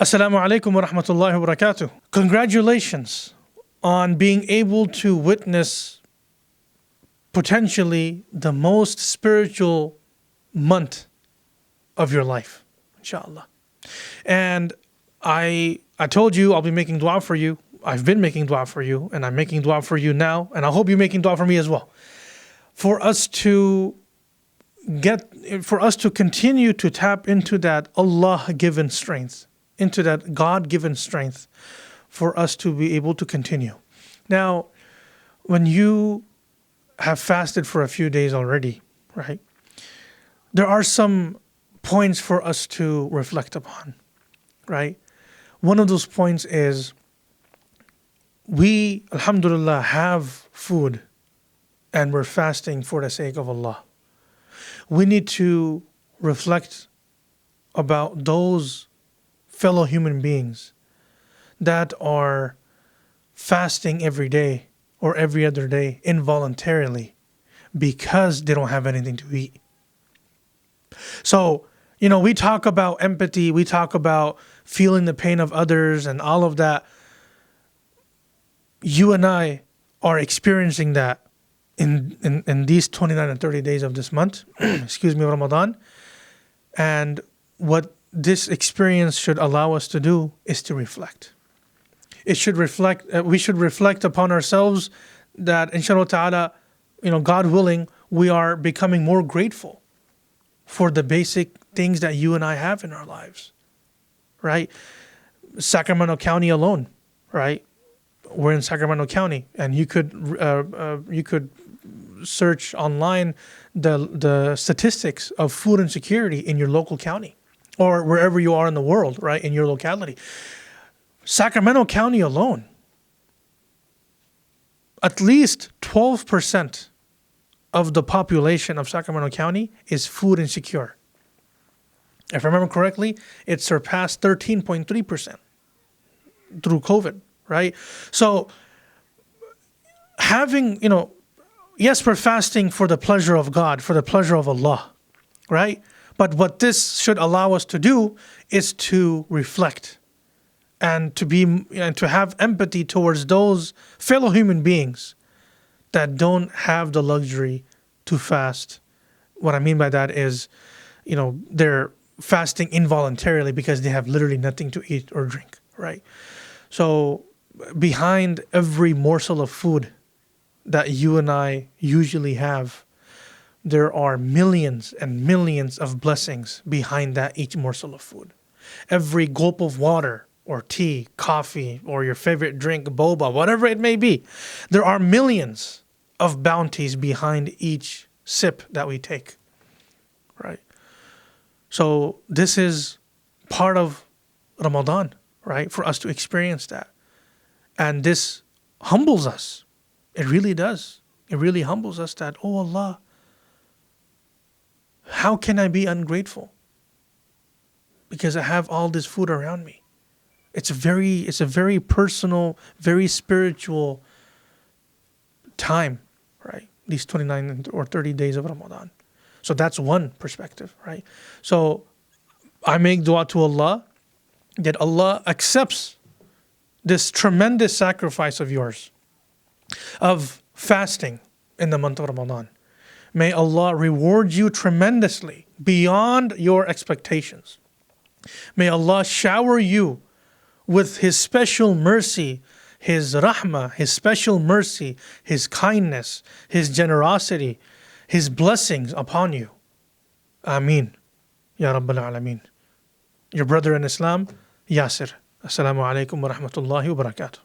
Assalamu alaikum wa rahmatullahi wa barakatuh. Congratulations on being able to witness potentially the most spiritual month of your life, inshallah. And I told you I'll be making dua for you. I've been making dua for you, and I'm making dua for you now, and I hope you're making dua for me as well. For us to continue to tap into that Allah-given strength, into that God-given strength, for us to be able to continue. Now, when you have fasted for a few days already, right, there are some points for us to reflect upon, right? One of those points is we, alhamdulillah, have food and we're fasting for the sake of Allah. We need to reflect about those fellow human beings that are fasting every day or every other day involuntarily because they don't have anything to eat. So, we talk about empathy, we talk about feeling the pain of others and all of that. You and I are experiencing that in these 29 and 30 days of this month, Ramadan. And what this experience should allow us to do is to reflect. We should reflect upon ourselves that, inshallah ta'ala, God willing, we are becoming more grateful for the basic things that you and I have in our lives, right? Sacramento County alone, right? We're in Sacramento County, and you could search online the statistics of food insecurity in your local county or wherever you are in the world, right? In your locality. Sacramento County alone, at least 12% of the population of Sacramento County is food insecure. If I remember correctly, it surpassed 13.3% through COVID, right? So having, yes, we're fasting for the pleasure of God, for the pleasure of Allah, right? But what this should allow us to do is to reflect and to have empathy towards those fellow human beings that don't have the luxury to fast. What I mean by that is, they're fasting involuntarily because they have literally nothing to eat or drink, right? So behind every morsel of food that you and I usually have, there are millions and millions of blessings behind that each morsel of food. Every gulp of water or tea, coffee, or your favorite drink, boba, whatever it may be, there are millions of bounties behind each sip that we take, right? So this is part of Ramadan, right? For us to experience that. And this humbles us. It really does. It really humbles us that, oh Allah, how can I be ungrateful? Because I have all this food around me. It's a very personal, very spiritual time, right? These 29 or 30 days of Ramadan. So that's one perspective, right? So I make dua to Allah that Allah accepts this tremendous sacrifice of yours of fasting in the month of Ramadan. May Allah reward you tremendously beyond your expectations. May Allah shower you with His special mercy, His rahmah, His special mercy, His kindness, His generosity, His blessings upon you. Ameen. Ya Rabbil Alameen. Your brother in Islam, Yasir. Assalamu alaikum wa rahmatullahi wa barakatuh.